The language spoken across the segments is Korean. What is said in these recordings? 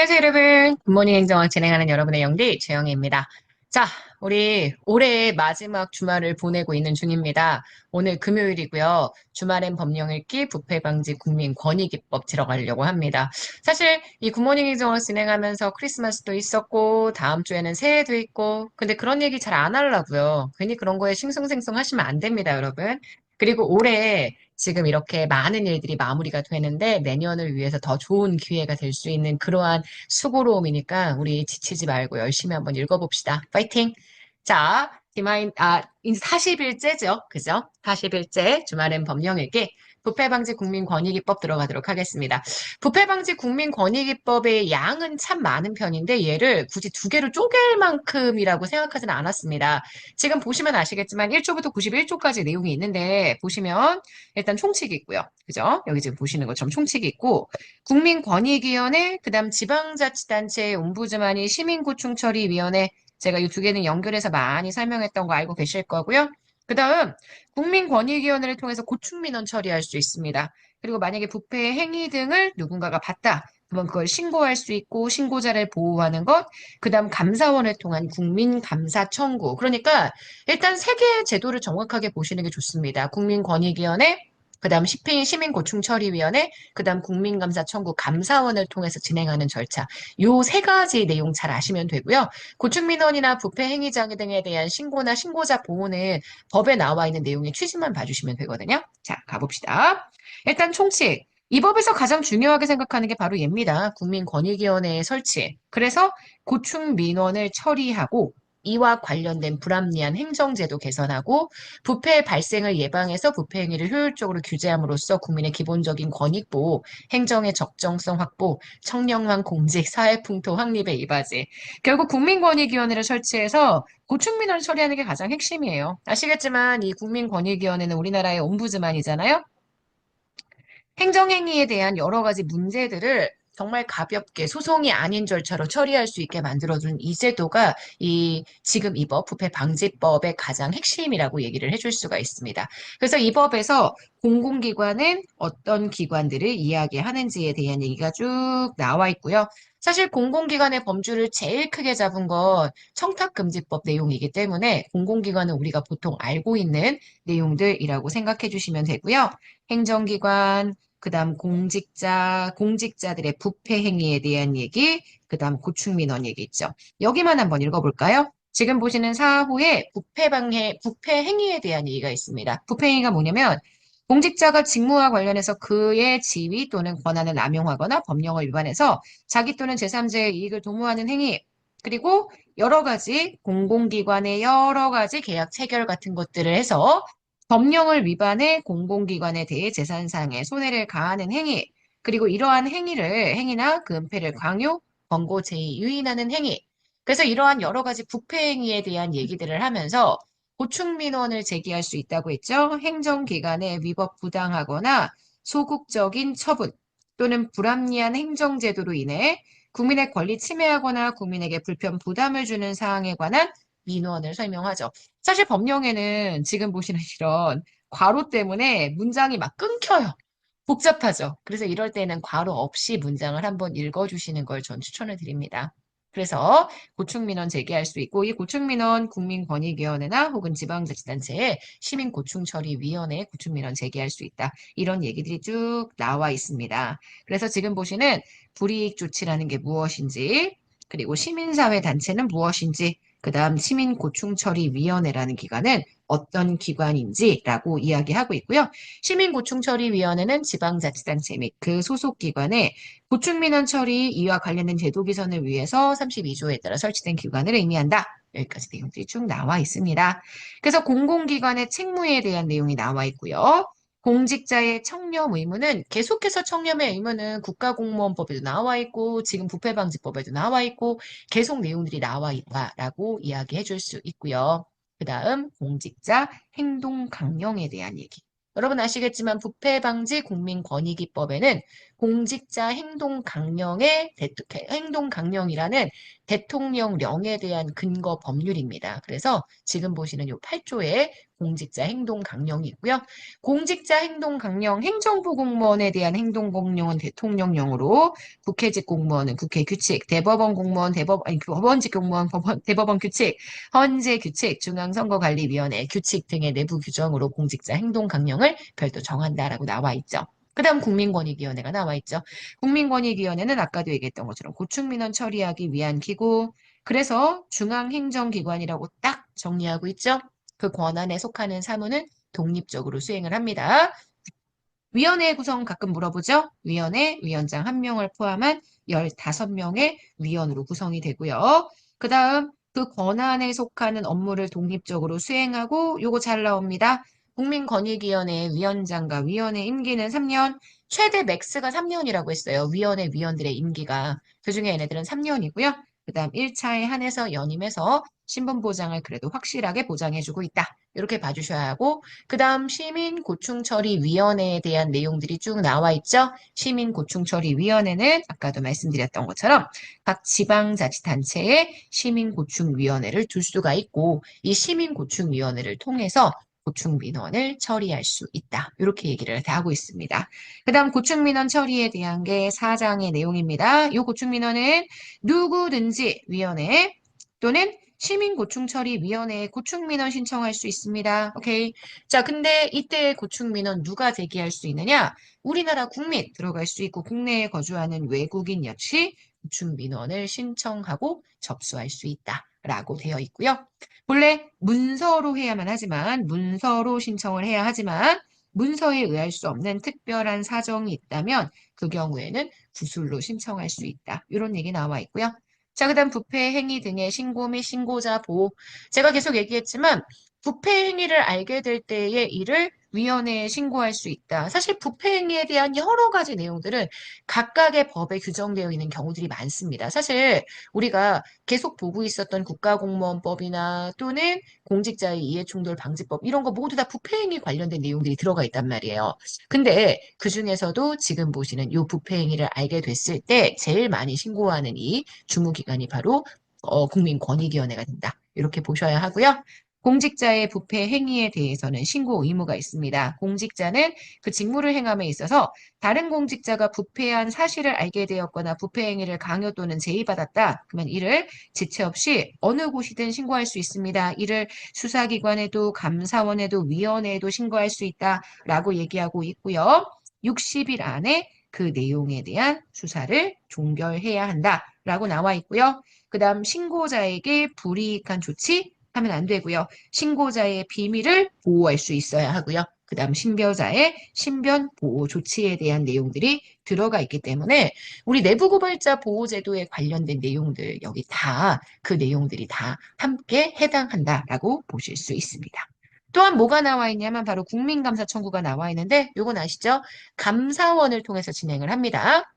안녕하세요, 여러분. 굿모닝 행정학 진행하는 여러분의 영디, 최영희입니다. 자, 우리 올해의 마지막 주말을 보내고 있는 중입니다. 오늘 금요일이고요. 주말엔 법령 읽기, 부패 방지 국민 권익위법 들어가려고 합니다. 사실 이 굿모닝 행정학 진행하면서 크리스마스도 있었고, 다음 주에는 새해도 있고, 근데 그런 얘기 잘 안 하려고요. 괜히 그런 거에 싱숭생숭 하시면 안 됩니다, 여러분. 그리고 올해 지금 이렇게 많은 일들이 마무리가 되는데 내년을 위해서 더 좋은 기회가 될 수 있는 그러한 수고로움이니까 우리 지치지 말고 열심히 한번 읽어봅시다. 파이팅! 자, 이제 40일째죠. 그죠? 40일째 주말엔 법령 읽기. 부패방지 국민권익위법 들어가도록 하겠습니다. 부패방지 국민권익위법의 양은 참 많은 편인데 얘를 굳이 두 개로 쪼갤 만큼이라고 생각하지는 않았습니다. 지금 보시면 아시겠지만 1조부터 91조까지 내용이 있는데 보시면 일단 총칙이 있고요. 그죠? 여기 지금 보시는 것처럼 총칙이 있고 국민권익위원회, 그다음 지방자치단체 옴부즈만이 시민고충처리위원회 제가 이 두 개는 연결해서 많이 설명했던 거 알고 계실 거고요. 그다음 국민권익위원회를 통해서 고충민원 처리할 수 있습니다. 그리고 만약에 부패 행위 등을 누군가가 봤다. 그러면 그걸 신고할 수 있고 신고자를 보호하는 것, 그다음 감사원을 통한 국민감사 청구. 그러니까 일단 세 개의 제도를 정확하게 보시는 게 좋습니다. 국민권익위원회, 그다음 시민고충처리위원회, 그다음 국민감사 청구 감사원을 통해서 진행하는 절차. 요 세 가지 내용 잘 아시면 되고요. 고충민원이나 부패 행위장 등에 대한 신고나 신고자 보호는 법에 나와 있는 내용의 취지만 봐주시면 되거든요. 자, 가봅시다. 일단 총칙. 이 법에서 가장 중요하게 생각하는 게 바로 얘입니다. 국민권익위원회의 설치. 그래서 고충민원을 처리하고 이와 관련된 불합리한 행정제도 개선하고 부패 발생을 예방해서 부패 행위를 효율적으로 규제함으로써 국민의 기본적인 권익 보호, 행정의 적정성 확보, 청렴한 공직, 사회풍토 확립에 이바지. 결국 국민권익위원회를 설치해서 고충민원을 처리하는 게 가장 핵심이에요. 아시겠지만 이 국민권익위원회는 우리나라의 옴부즈만이잖아요. 행정행위에 대한 여러 가지 문제들을 정말 가볍게 소송이 아닌 절차로 처리할 수 있게 만들어준 이 제도가 지금 이 법, 부패방지법의 가장 핵심이라고 얘기를 해줄 수가 있습니다. 그래서 이 법에서 공공기관은 어떤 기관들을 이야기하는지에 대한 얘기가 쭉 나와 있고요. 사실 공공기관의 범주를 제일 크게 잡은 건 청탁금지법 내용이기 때문에 공공기관은 우리가 보통 알고 있는 내용들이라고 생각해 주시면 되고요. 행정기관, 그다음 공직자들의 부패 행위에 대한 얘기, 그다음 고충민원 얘기 있죠. 여기만 한번 읽어볼까요? 지금 보시는 사호에 부패 행위에 대한 얘기가 있습니다. 부패 행위가 뭐냐면 공직자가 직무와 관련해서 그의 지위 또는 권한을 남용하거나 법령을 위반해서 자기 또는 제3자의 이익을 도모하는 행위, 그리고 여러 가지 공공기관의 여러 가지 계약 체결 같은 것들을 해서 법령을 위반해 공공기관에 대해 재산상의 손해를 가하는 행위, 그리고 이러한 행위나 그 은폐를 강요, 권고, 제의, 유인하는 행위. 그래서 이러한 여러 가지 부패 행위에 대한 얘기들을 하면서 고충민원을 제기할 수 있다고 했죠. 행정기관의 위법 부당하거나 소극적인 처분 또는 불합리한 행정제도로 인해 국민의 권리 침해하거나 국민에게 불편 부담을 주는 사항에 관한 민원을 설명하죠. 사실 법령에는 지금 보시는 이런 괄호 때문에 문장이 막 끊겨요. 복잡하죠. 그래서 이럴 때는 괄호 없이 문장을 한번 읽어주시는 걸 전 추천을 드립니다. 그래서 고충민원 제기할 수 있고 이 고충민원 국민권익위원회나 혹은 지방자치단체에 시민고충처리위원회에 고충민원 제기할 수 있다. 이런 얘기들이 쭉 나와 있습니다. 그래서 지금 보시는 불이익조치라는 게 무엇인지 그리고 시민사회단체는 무엇인지 그다음 시민고충처리위원회라는 기관은 어떤 기관인지라고 이야기하고 있고요. 시민고충처리위원회는 지방자치단체 및 그 소속기관의 고충민원 처리 이와 관련된 제도 개선을 위해서 32조에 따라 설치된 기관을 의미한다. 여기까지 내용들이 쭉 나와 있습니다. 그래서 공공기관의 책무에 대한 내용이 나와 있고요. 공직자의 청렴 의무는 계속해서 청렴의 의무는 국가공무원법에도 나와 있고 지금 부패방지법에도 나와 있고 계속 내용들이 나와 있다라고 이야기해 줄 수 있고요. 그 다음 공직자 행동 강령에 대한 얘기. 여러분 아시겠지만 부패방지 국민권익위법에는 공직자 행동 강령의 행동 강령이라는 대통령령에 대한 근거 법률입니다. 그래서 지금 보시는 요 8조에 공직자 행동 강령이 있고요. 공직자 행동 강령, 행정부 공무원에 대한 행동 강령은 대통령령으로, 국회직 공무원은 국회 규칙, 대법원 공무원 아니 법원직 공무원 대법원 규칙, 헌재 규칙, 중앙선거관리위원회 규칙 등의 내부 규정으로 공직자 행동 강령을 별도 정한다라고 나와 있죠. 그다음 국민권익위원회가 나와 있죠. 국민권익위원회는 아까도 얘기했던 것처럼 고충민원 처리하기 위한 기구. 그래서 중앙행정기관이라고 딱 정리하고 있죠. 그 권한에 속하는 사무는 독립적으로 수행을 합니다. 위원회 구성 가끔 물어보죠. 위원회 위원장 1명을 포함한 15명의 위원으로 구성이 되고요. 그 다음 그 권한에 속하는 업무를 독립적으로 수행하고 요거 잘 나옵니다. 국민권익위원회 위원장과 위원회 임기는 3년, 최대 맥스가 3년이라고 했어요. 위원회 위원들의 임기가. 그중에 얘네들은 3년이고요. 그 다음 1차에 한해서 연임해서 신분 보장을 그래도 확실하게 보장해주고 있다. 이렇게 봐주셔야 하고 그 다음 시민고충처리위원회에 대한 내용들이 쭉 나와 있죠. 시민고충처리위원회는 아까도 말씀드렸던 것처럼 각 지방자치단체에 시민고충위원회를 둘 수가 있고 이 시민고충위원회를 통해서 고충민원을 처리할 수 있다. 이렇게 얘기를 다 하고 있습니다. 그 다음 고충민원 처리에 대한 게 4장의 내용입니다. 이 고충민원은 누구든지 위원회 또는 시민고충처리위원회에 고충민원 신청할 수 있습니다. 오케이. 자, 근데 이때 고충민원 누가 제기할 수 있느냐? 우리나라 국민 들어갈 수 있고 국내에 거주하는 외국인 역시 고충민원을 신청하고 접수할 수 있다라고 되어 있고요. 본래 문서로 해야만 하지만 문서로 신청을 해야 하지만 문서에 의할 수 없는 특별한 사정이 있다면 그 경우에는 구술로 신청할 수 있다. 이런 얘기 나와 있고요. 자, 그다음 부패 행위 등의 신고 및 신고자 보호. 제가 계속 얘기했지만 부패 행위를 알게 될 때의 이를 위원회에 신고할 수 있다. 사실 부패 행위에 대한 여러 가지 내용들은 각각의 법에 규정되어 있는 경우들이 많습니다. 사실 우리가 계속 보고 있었던 국가공무원법이나 또는 공직자의 이해충돌 방지법 이런 거 모두 다 부패 행위 관련된 내용들이 들어가 있단 말이에요. 근데 그중에서도 지금 보시는 이 부패 행위를 알게 됐을 때 제일 많이 신고하는 이 주무기관이 바로 국민권익위원회가 된다. 이렇게 보셔야 하고요. 공직자의 부패 행위에 대해서는 신고 의무가 있습니다. 공직자는 그 직무를 행함에 있어서 다른 공직자가 부패한 사실을 알게 되었거나 부패 행위를 강요 또는 제의받았다. 그러면 이를 지체 없이 어느 곳이든 신고할 수 있습니다. 이를 수사기관에도 감사원에도 위원회에도 신고할 수 있다라고 얘기하고 있고요. 60일 안에 그 내용에 대한 수사를 종결해야 한다라고 나와 있고요. 그 다음 신고자에게 불이익한 조치 하면 안 되고요. 신고자의 비밀을 보호할 수 있어야 하고요. 그 다음 신변자의 신변 보호 조치에 대한 내용들이 들어가 있기 때문에 우리 내부고발자 보호제도에 관련된 내용들 여기 다 그 내용들이 다 함께 해당한다라고 보실 수 있습니다. 또한 뭐가 나와 있냐면 바로 국민감사 청구가 나와 있는데 요건 아시죠? 감사원을 통해서 진행을 합니다.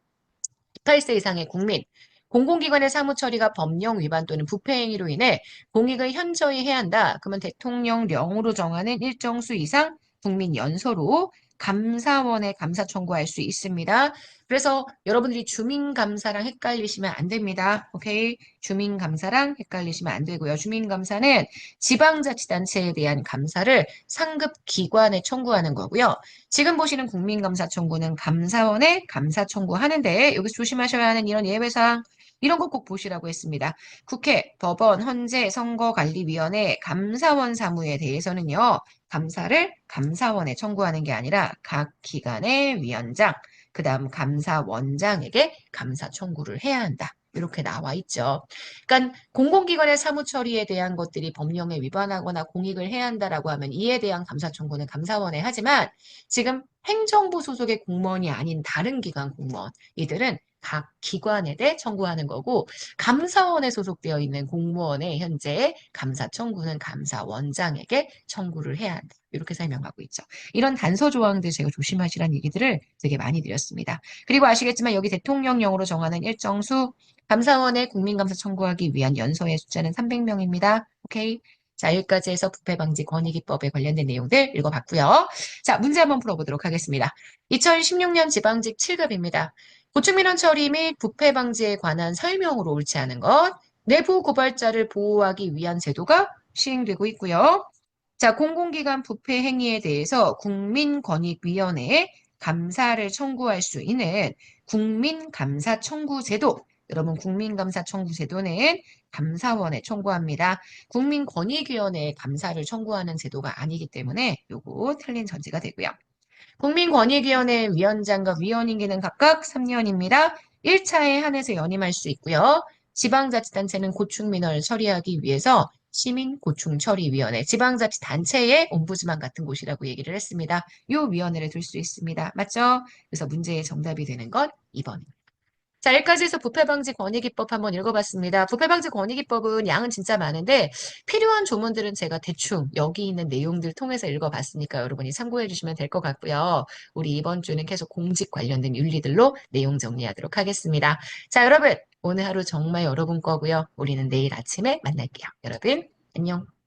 18세 이상의 국민, 공공기관의 사무 처리가 법령 위반 또는 부패 행위로 인해 공익을 현저히 해한다. 그러면 대통령령으로 정하는 일정 수 이상 국민 연소로 감사원에 감사 청구할 수 있습니다. 그래서 여러분들이 주민감사랑 헷갈리시면 안 됩니다. 오케이? 주민감사랑 헷갈리시면 안 되고요. 주민감사는 지방자치단체에 대한 감사를 상급 기관에 청구하는 거고요. 지금 보시는 국민감사 청구는 감사원에 감사 청구하는데 여기서 조심하셔야 하는 이런 예외사항 이런 거 꼭 보시라고 했습니다. 국회, 법원, 헌재, 선거관리위원회, 감사원 사무에 대해서는요. 감사를 감사원에 청구하는 게 아니라 각 기관의 위원장, 그 다음 감사원장에게 감사 청구를 해야 한다. 이렇게 나와 있죠. 그러니까 공공기관의 사무 처리에 대한 것들이 법령에 위반하거나 공익을 해야 한다라고 하면 이에 대한 감사 청구는 감사원에 하지만 지금 행정부 소속의 공무원이 아닌 다른 기관 공무원 이들은 각 기관에 대해 청구하는 거고 감사원에 소속되어 있는 공무원의 현재 감사 청구는 감사원장에게 청구를 해야 한다. 이렇게 설명하고 있죠. 이런 단서 조항들 제가 조심하시라는 얘기들을 되게 많이 드렸습니다. 그리고 아시겠지만 여기 대통령령으로 정하는 일정 수 감사원에 국민감사 청구하기 위한 연소의 숫자는 300명입니다. 오케이. 자, 여기까지 해서 부패방지 권익위법에 관련된 내용들 읽어봤고요. 자, 문제 한번 풀어보도록 하겠습니다. 2016년 지방직 7급입니다. 고충민원 처리 및 부패 방지에 관한 설명으로 옳지 않은 것, 내부 고발자를 보호하기 위한 제도가 시행되고 있고요. 자, 공공기관 부패 행위에 대해서 국민권익위원회에 감사를 청구할 수 있는 국민감사 청구제도. 여러분, 국민감사 청구제도는 감사원에 청구합니다. 국민권익위원회에 감사를 청구하는 제도가 아니기 때문에 요거 틀린 전제가 되고요. 국민권익위원회 위원장과 위원임기는 각각 3년입니다. 1차에 한해서 연임할 수 있고요. 지방자치단체는 고충민원을 처리하기 위해서 시민고충처리위원회, 지방자치단체의 옴부즈만 같은 곳이라고 얘기를 했습니다. 이 위원회를 둘 수 있습니다. 맞죠? 그래서 문제의 정답이 되는 건 2번입니다. 자, 여기까지 해서 부패방지 권익위법 한번 읽어봤습니다. 부패방지 권익위법은 양은 진짜 많은데 필요한 조문들은 제가 대충 여기 있는 내용들 통해서 읽어봤으니까 여러분이 참고해 주시면 될 것 같고요. 우리 이번 주는 계속 공직 관련된 윤리들로 내용 정리하도록 하겠습니다. 자, 여러분 오늘 하루 정말 여러분 거고요. 우리는 내일 아침에 만날게요. 여러분 안녕.